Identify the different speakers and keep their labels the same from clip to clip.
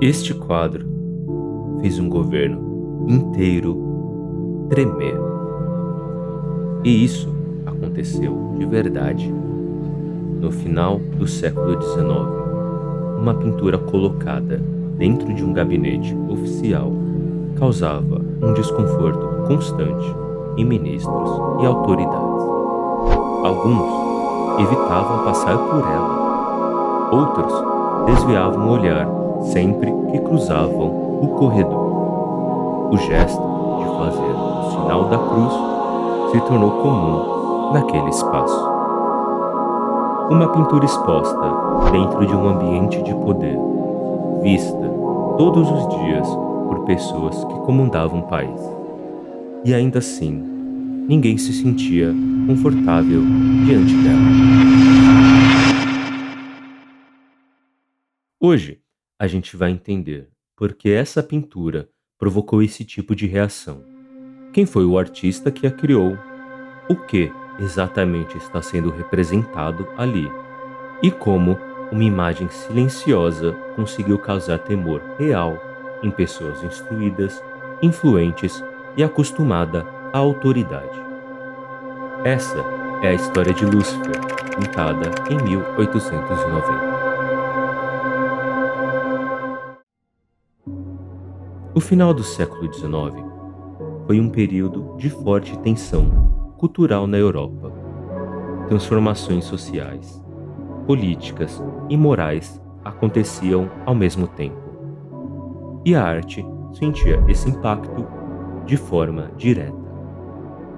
Speaker 1: Este quadro fez um governo inteiro tremer. E isso aconteceu de verdade. No final do século XIX, uma pintura colocada dentro de um gabinete oficial causava um desconforto constante em ministros e autoridades. Alguns evitavam passar por ela, outros desviavam o olhar sempre que cruzavam o corredor. O gesto de fazer o sinal da cruz se tornou comum naquele espaço. Uma pintura exposta dentro de um ambiente de poder, vista todos os dias por pessoas que comandavam o país. E ainda assim, ninguém se sentia confortável diante dela. Hoje, a gente vai entender por que essa pintura provocou esse tipo de reação. Quem foi o artista que a criou? O que exatamente está sendo representado ali? E como uma imagem silenciosa conseguiu causar temor real em pessoas instruídas, influentes e acostumada à autoridade. Essa é a história de Lúcifer, pintada em 1890. O final do século XIX foi um período de forte tensão cultural na Europa. Transformações sociais, políticas e morais aconteciam ao mesmo tempo. E a arte sentia esse impacto de forma direta.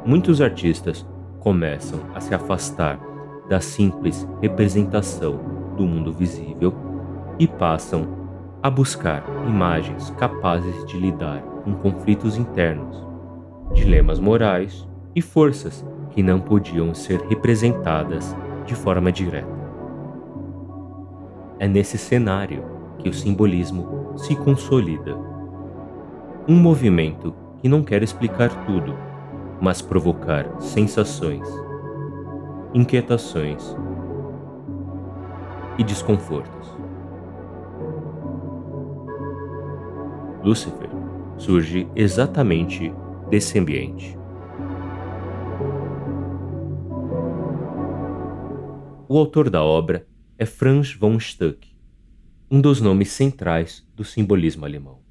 Speaker 1: Muitos artistas começam a se afastar da simples representação do mundo visível e passam a buscar imagens capazes de lidar com conflitos internos, dilemas morais e forças que não podiam ser representadas de forma direta. É nesse cenário que o simbolismo se consolida. Um movimento que não quer explicar tudo, mas provocar sensações, inquietações e desconfortos. Lúcifer surge exatamente desse ambiente. O autor da obra é Franz von Stuck, um dos nomes centrais do simbolismo alemão.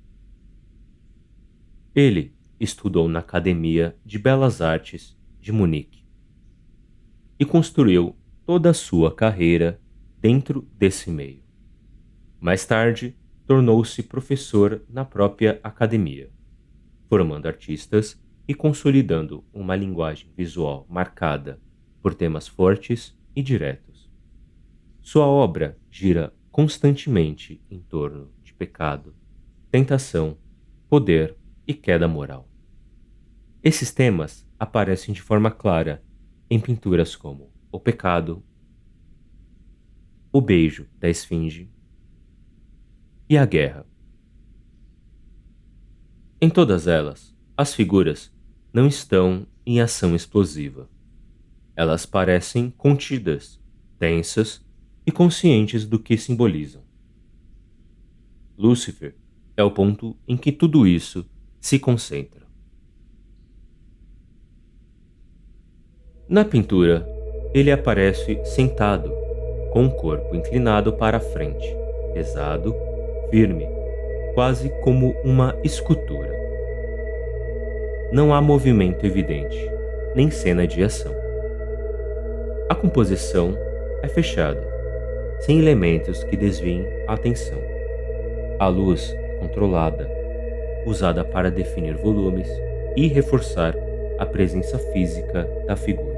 Speaker 1: Ele estudou na Academia de Belas Artes de Munique e construiu toda a sua carreira dentro desse meio. Mais tarde, tornou-se professor na própria academia, formando artistas e consolidando uma linguagem visual marcada por temas fortes e diretos. Sua obra gira constantemente em torno de pecado, tentação, poder e queda moral. Esses temas aparecem de forma clara em pinturas como O Pecado, O Beijo da Esfinge e A Guerra. Em todas elas, as figuras não estão em ação explosiva. Elas parecem contidas, tensas e conscientes do que simbolizam. Lúcifer é o ponto em que tudo isso se concentra. Na pintura, ele aparece sentado, com o corpo inclinado para a frente, pesado, firme, quase como uma escultura. Não há movimento evidente, nem cena de ação. A composição é fechada, sem elementos que desviem a atenção. A luz é controlada, usada para definir volumes e reforçar a presença física da figura.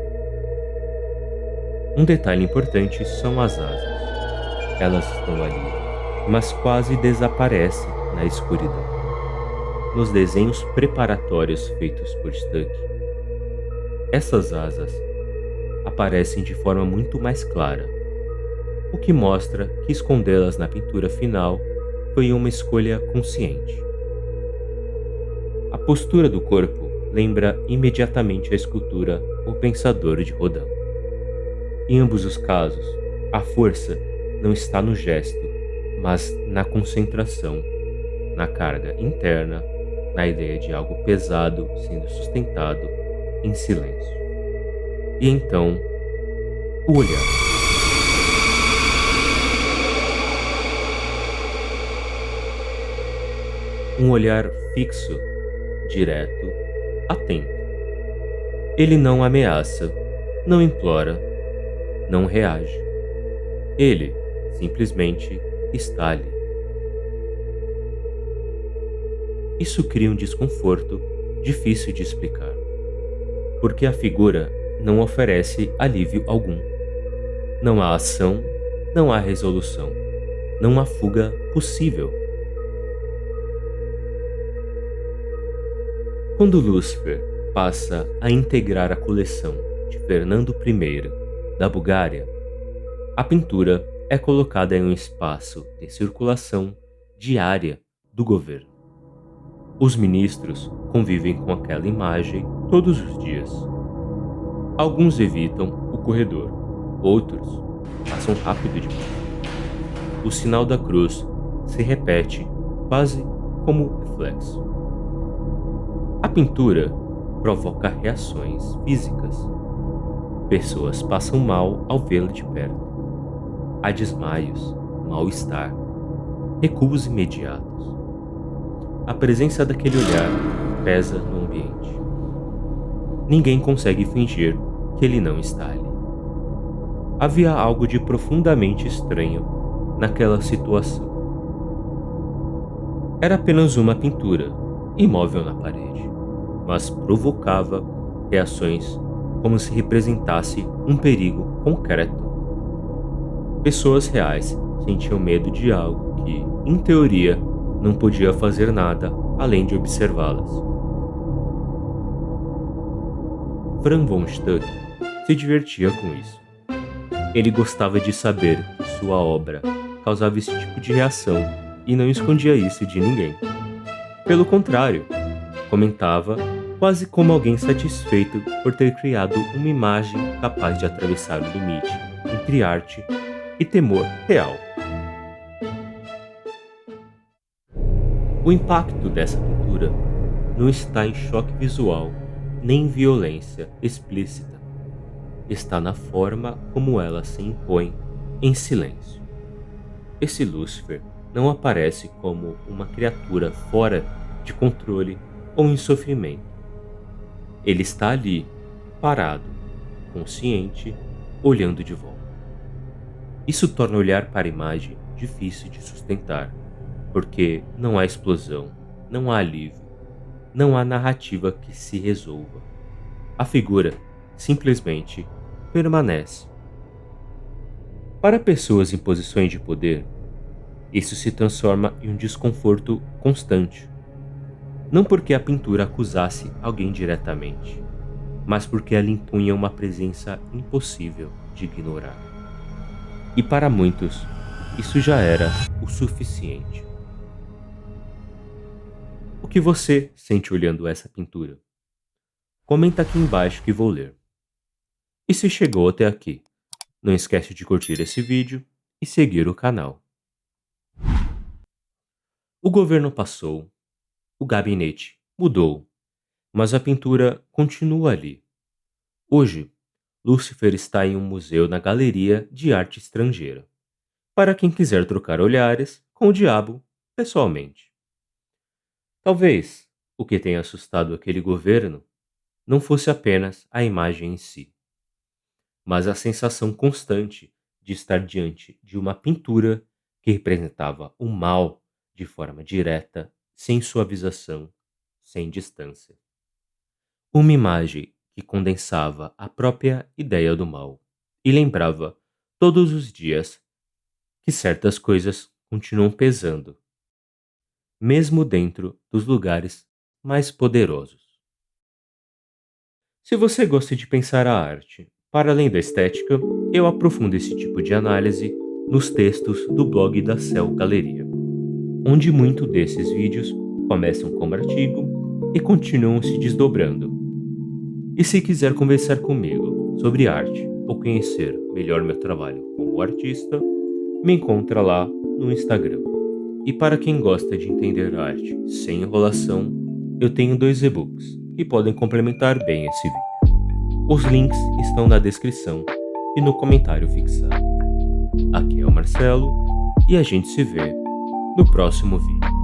Speaker 1: Um detalhe importante são as asas. Elas estão ali, mas quase desaparecem na escuridão. Nos desenhos preparatórios feitos por Stuck, essas asas aparecem de forma muito mais clara, o que mostra que escondê-las na pintura final foi uma escolha consciente. A postura do corpo lembra imediatamente a escultura O Pensador de Rodin. Em ambos os casos, a força não está no gesto, mas na concentração na carga interna, na ideia de algo pesado sendo sustentado em silêncio. E então, o olhar. Um olhar fixo, direto, atento. Ele não ameaça, não implora, não reage. Ele simplesmente está ali. Isso cria um desconforto difícil de explicar, porque a figura não oferece alívio algum. Não há ação, não há resolução, não há fuga possível. Quando Lúcifer passa a integrar a coleção de Fernando I da Bulgária, a pintura é colocada em um espaço de circulação diária do governo. Os ministros convivem com aquela imagem todos os dias. Alguns evitam o corredor, outros passam rápido demais. O sinal da cruz se repete quase como reflexo. A pintura provoca reações físicas. Pessoas passam mal ao vê-la de perto. Há desmaios, mal-estar, recuos imediatos. A presença daquele olhar pesa no ambiente. Ninguém consegue fingir que ele não está ali. Havia algo de profundamente estranho naquela situação. Era apenas uma pintura, imóvel na parede, mas provocava reações como se representasse um perigo concreto. Pessoas reais sentiam medo de algo que, em teoria, não podia fazer nada além de observá-las. Franz von Stuck se divertia com isso. Ele gostava de saber que sua obra causava esse tipo de reação e não escondia isso de ninguém. Pelo contrário, comentava quase como alguém satisfeito por ter criado uma imagem capaz de atravessar o limite entre arte e temor real. O impacto dessa pintura não está em choque visual nem em violência explícita. Está na forma como ela se impõe em silêncio. Esse Lúcifer não aparece como uma criatura fora de controle ou em sofrimento. Ele está ali, parado, consciente, olhando de volta. Isso torna olhar para a imagem difícil de sustentar, porque não há explosão, não há alívio, não há narrativa que se resolva. A figura simplesmente permanece. Para pessoas em posições de poder, isso se transforma em um desconforto constante. Não porque a pintura acusasse alguém diretamente, mas porque ela impunha uma presença impossível de ignorar. E para muitos, isso já era o suficiente. O que você sente olhando essa pintura? Comenta aqui embaixo que vou ler. E se chegou até aqui, não esquece de curtir esse vídeo e seguir o canal. O governo passou, o gabinete mudou, mas a pintura continua ali. Hoje, Lúcifer está em um museu na Galeria de Arte Estrangeira, para quem quiser trocar olhares com o diabo pessoalmente. Talvez o que tenha assustado aquele governo não fosse apenas a imagem em si, mas a sensação constante de estar diante de uma pintura que representava o mal de forma direta, sem suavização, sem distância. Uma imagem que condensava a própria ideia do mal e lembrava todos os dias que certas coisas continuam pesando, mesmo dentro dos lugares mais poderosos. Se você gosta de pensar a arte, para além da estética, eu aprofundo esse tipo de análise nos textos do blog da Cell Galeria, onde muito desses vídeos começam como artigo e continuam se desdobrando. E se quiser conversar comigo sobre arte ou conhecer melhor meu trabalho como artista, me encontra lá no Instagram, E para quem gosta de entender arte sem enrolação, eu tenho 2 e-books que podem complementar bem esse vídeo. Os links estão na descrição e no comentário fixado. Aqui é o Marcelo e a gente se vê no próximo vídeo.